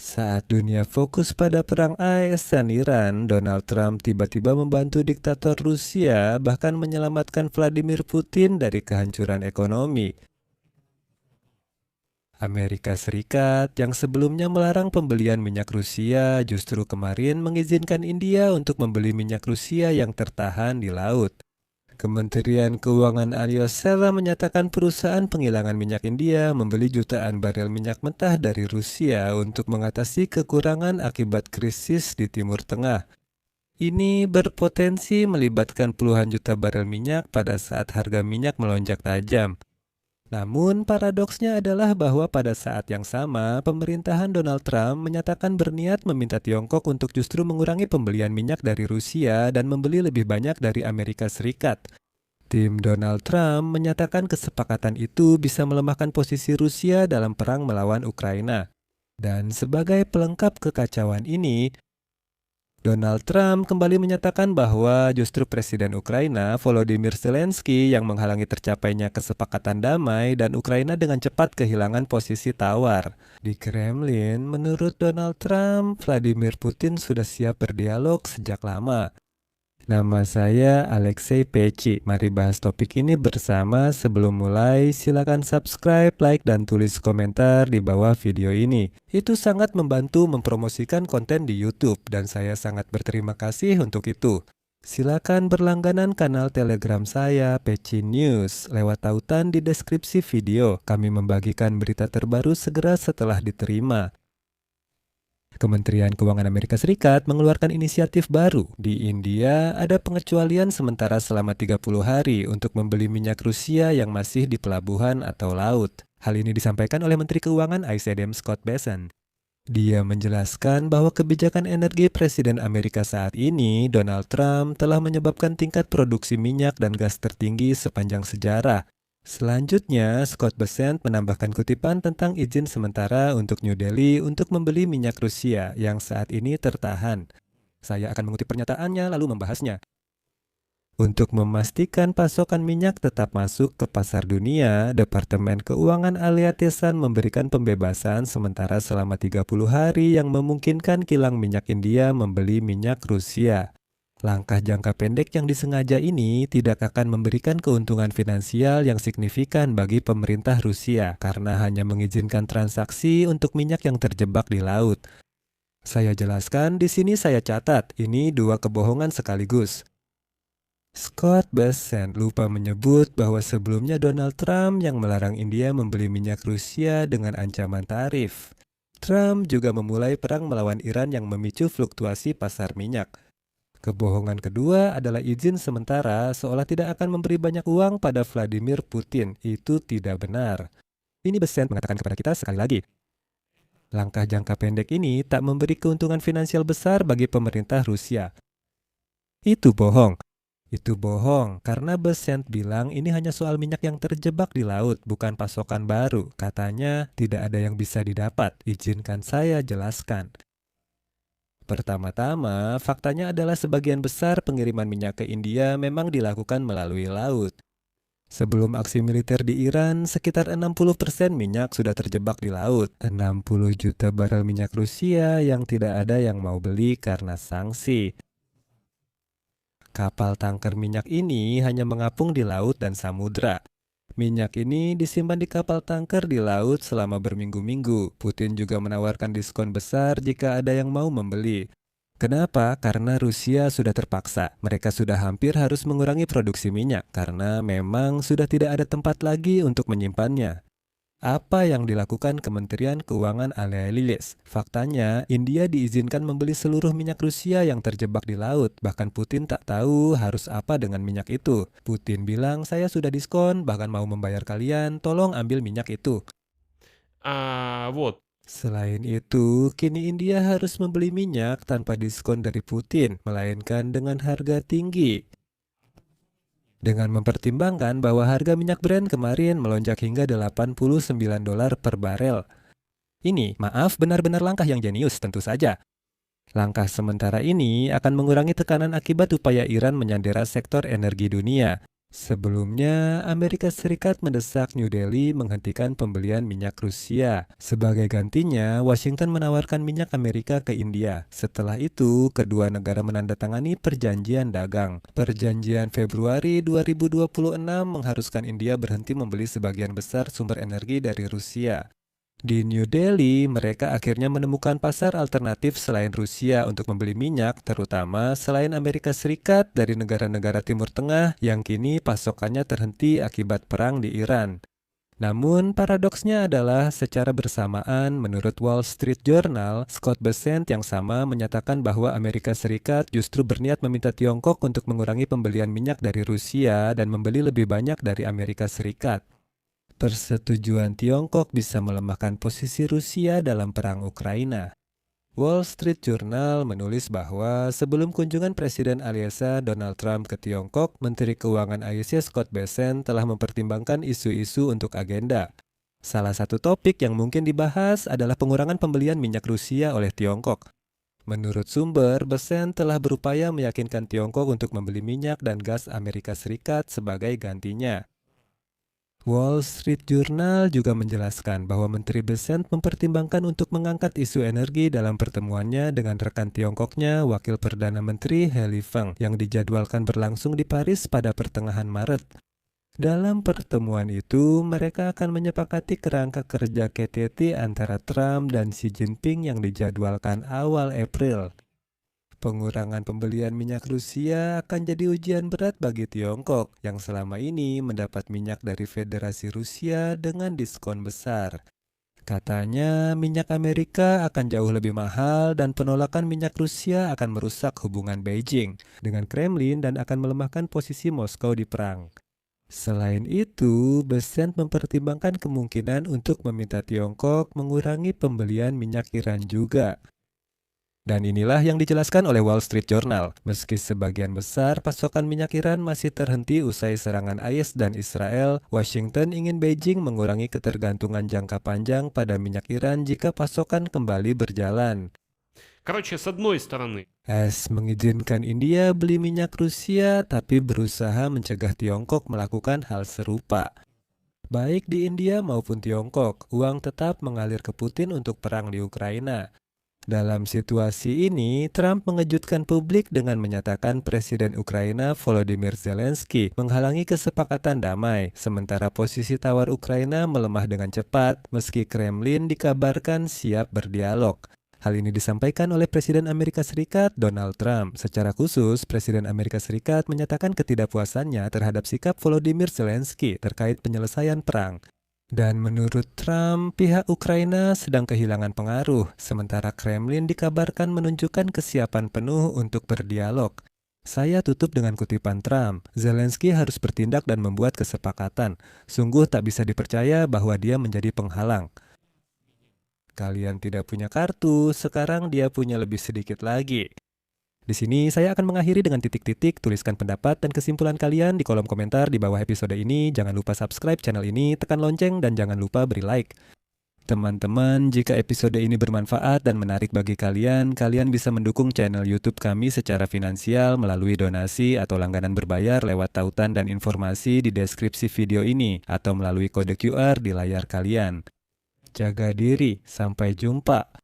Saat dunia fokus pada perang AS dan Iran, Donald Trump tiba-tiba membantu diktator Rusia bahkan menyelamatkan Vladimir Putin dari kehancuran ekonomi. Amerika Serikat yang sebelumnya melarang pembelian minyak Rusia justru kemarin mengizinkan India untuk membeli minyak Rusia yang tertahan di laut. Kementerian Keuangan Alyosela menyatakan perusahaan penghilangan minyak India membeli jutaan barel minyak mentah dari Rusia untuk mengatasi kekurangan akibat krisis di Timur Tengah. Ini berpotensi melibatkan puluhan juta barel minyak pada saat harga minyak melonjak tajam. Namun paradoksnya adalah bahwa pada saat yang sama, pemerintahan Donald Trump menyatakan berniat meminta Tiongkok untuk justru mengurangi pembelian minyak dari Rusia dan membeli lebih banyak dari Amerika Serikat. Tim Donald Trump menyatakan kesepakatan itu bisa melemahkan posisi Rusia dalam perang melawan Ukraina. Dan sebagai pelengkap kekacauan ini, Donald Trump kembali menyatakan bahwa justru Presiden Ukraina Volodymyr Zelensky yang menghalangi tercapainya kesepakatan damai dan Ukraina dengan cepat kehilangan posisi tawar. Di Kremlin, menurut Donald Trump, Vladimir Putin sudah siap berdialog sejak lama. Nama saya Alexei Peci. Mari bahas topik ini bersama. Sebelum mulai, silakan subscribe, like, dan tulis komentar di bawah video ini. Itu sangat membantu mempromosikan konten di YouTube dan saya sangat berterima kasih untuk itu. Silakan berlangganan kanal Telegram saya, Peci News, lewat tautan di deskripsi video. Kami membagikan berita terbaru segera setelah diterima. Kementerian Keuangan Amerika Serikat mengeluarkan inisiatif baru. Di India, ada pengecualian sementara selama 30 hari untuk membeli minyak Rusia yang masih di pelabuhan atau laut. Hal ini disampaikan oleh Menteri Keuangan Adam Scott Bessent. Dia menjelaskan bahwa kebijakan energi Presiden Amerika saat ini, Donald Trump, telah menyebabkan tingkat produksi minyak dan gas tertinggi sepanjang sejarah. Selanjutnya, Scott Bessent menambahkan kutipan tentang izin sementara untuk New Delhi untuk membeli minyak Rusia yang saat ini tertahan. Saya akan mengutip pernyataannya lalu membahasnya. Untuk memastikan pasokan minyak tetap masuk ke pasar dunia, Departemen Keuangan Alyatessan memberikan pembebasan sementara selama 30 hari yang memungkinkan kilang minyak India membeli minyak Rusia. Langkah jangka pendek yang disengaja ini tidak akan memberikan keuntungan finansial yang signifikan bagi pemerintah Rusia karena hanya mengizinkan transaksi untuk minyak yang terjebak di laut. Saya jelaskan di sini, saya catat, ini dua kebohongan sekaligus. Scott Bessent lupa menyebut bahwa sebelumnya Donald Trump yang melarang India membeli minyak Rusia dengan ancaman tarif. Trump juga memulai perang melawan Iran yang memicu fluktuasi pasar minyak. Kebohongan kedua adalah izin sementara seolah tidak akan memberi banyak uang pada Vladimir Putin. Itu tidak benar. Ini Bessent mengatakan kepada kita sekali lagi. Langkah jangka pendek ini tak memberi keuntungan finansial besar bagi pemerintah Rusia. Itu bohong. Itu bohong karena Bessent bilang ini hanya soal minyak yang terjebak di laut, bukan pasokan baru. Katanya tidak ada yang bisa didapat. Izinkan saya jelaskan. Pertama-tama, faktanya adalah sebagian besar pengiriman minyak ke India memang dilakukan melalui laut. Sebelum aksi militer di Iran, sekitar 60% minyak sudah terjebak di laut. 60 juta barel minyak Rusia yang tidak ada yang mau beli karena sanksi. Kapal tanker minyak ini hanya mengapung di laut dan samudra. Minyak ini disimpan di kapal tanker di laut selama berminggu-minggu. Putin juga menawarkan diskon besar jika ada yang mau membeli. Kenapa? Karena Rusia sudah terpaksa. Mereka sudah hampir harus mengurangi produksi minyak karena memang sudah tidak ada tempat lagi untuk menyimpannya. Apa yang dilakukan Kementerian Keuangan Alyatessan? Faktanya, India diizinkan membeli seluruh minyak Rusia yang terjebak di laut. Bahkan Putin tak tahu harus apa dengan minyak itu. Putin bilang, saya sudah diskon, bahkan mau membayar kalian, tolong ambil minyak itu. Вот. Selain itu, kini India harus membeli minyak tanpa diskon dari Putin, melainkan dengan harga tinggi. Dengan mempertimbangkan bahwa harga minyak Brent kemarin melonjak hingga $89 per barel. Ini, maaf, benar-benar langkah yang jenius tentu saja. Langkah sementara ini akan mengurangi tekanan akibat upaya Iran menyandera sektor energi dunia. Sebelumnya, Amerika Serikat mendesak New Delhi menghentikan pembelian minyak Rusia. Sebagai gantinya, Washington menawarkan minyak Amerika ke India. Setelah itu, kedua negara menandatangani perjanjian dagang. Perjanjian Februari 2026 mengharuskan India berhenti membeli sebagian besar sumber energi dari Rusia. Di New Delhi, mereka akhirnya menemukan pasar alternatif selain Rusia untuk membeli minyak, terutama selain Amerika Serikat dari negara-negara Timur Tengah yang kini pasokannya terhenti akibat perang di Iran. Namun, paradoksnya adalah secara bersamaan, menurut Wall Street Journal, Scott Bessent yang sama menyatakan bahwa Amerika Serikat justru berniat meminta Tiongkok untuk mengurangi pembelian minyak dari Rusia dan membeli lebih banyak dari Amerika Serikat. Persetujuan Tiongkok bisa melemahkan posisi Rusia dalam perang Ukraina. Wall Street Journal menulis bahwa sebelum kunjungan Presiden AS Donald Trump ke Tiongkok, Menteri Keuangan AS Scott Bessent telah mempertimbangkan isu-isu untuk agenda. Salah satu topik yang mungkin dibahas adalah pengurangan pembelian minyak Rusia oleh Tiongkok. Menurut sumber, Bessent telah berupaya meyakinkan Tiongkok untuk membeli minyak dan gas Amerika Serikat sebagai gantinya. Wall Street Journal juga menjelaskan bahwa Menteri Bessent mempertimbangkan untuk mengangkat isu energi dalam pertemuannya dengan rekan Tiongkoknya, Wakil Perdana Menteri He Lifeng, yang dijadwalkan berlangsung di Paris pada pertengahan Maret. Dalam pertemuan itu, mereka akan menyepakati kerangka kerja KTT antara Trump dan Xi Jinping yang dijadwalkan awal April. Pengurangan pembelian minyak Rusia akan jadi ujian berat bagi Tiongkok yang selama ini mendapat minyak dari Federasi Rusia dengan diskon besar. Katanya minyak Amerika akan jauh lebih mahal dan penolakan minyak Rusia akan merusak hubungan Beijing dengan Kremlin dan akan melemahkan posisi Moskow di perang. Selain itu, Bessent mempertimbangkan kemungkinan untuk meminta Tiongkok mengurangi pembelian minyak Iran juga. Dan inilah yang dijelaskan oleh Wall Street Journal. Meski sebagian besar pasokan minyak Iran masih terhenti usai serangan AS dan Israel, Washington ingin Beijing mengurangi ketergantungan jangka panjang pada minyak Iran jika pasokan kembali berjalan. Короче, с одной стороны, AS mengizinkan India beli minyak Rusia, tapi berusaha mencegah Tiongkok melakukan hal serupa. Baik di India maupun Tiongkok, uang tetap mengalir ke Putin untuk perang di Ukraina. Dalam situasi ini, Trump mengejutkan publik dengan menyatakan Presiden Ukraina Volodymyr Zelensky menghalangi kesepakatan damai, sementara posisi tawar Ukraina melemah dengan cepat meski Kremlin dikabarkan siap berdialog. Hal ini disampaikan oleh Presiden Amerika Serikat Donald Trump. Secara khusus, Presiden Amerika Serikat menyatakan ketidakpuasannya terhadap sikap Volodymyr Zelensky terkait penyelesaian perang. Dan menurut Trump, pihak Ukraina sedang kehilangan pengaruh, sementara Kremlin dikabarkan menunjukkan kesiapan penuh untuk berdialog. Saya tutup dengan kutipan Trump, Zelensky harus bertindak dan membuat kesepakatan. Sungguh tak bisa dipercaya bahwa dia menjadi penghalang. Kalian tidak punya kartu, sekarang dia punya lebih sedikit lagi. Di sini saya akan mengakhiri dengan titik-titik, tuliskan pendapat dan kesimpulan kalian di kolom komentar di bawah episode ini. Jangan lupa subscribe channel ini, tekan lonceng, dan jangan lupa beri like. Teman-teman, jika episode ini bermanfaat dan menarik bagi kalian, kalian bisa mendukung channel YouTube kami secara finansial melalui donasi atau langganan berbayar lewat tautan dan informasi di deskripsi video ini, atau melalui kode QR di layar kalian. Jaga diri, sampai jumpa.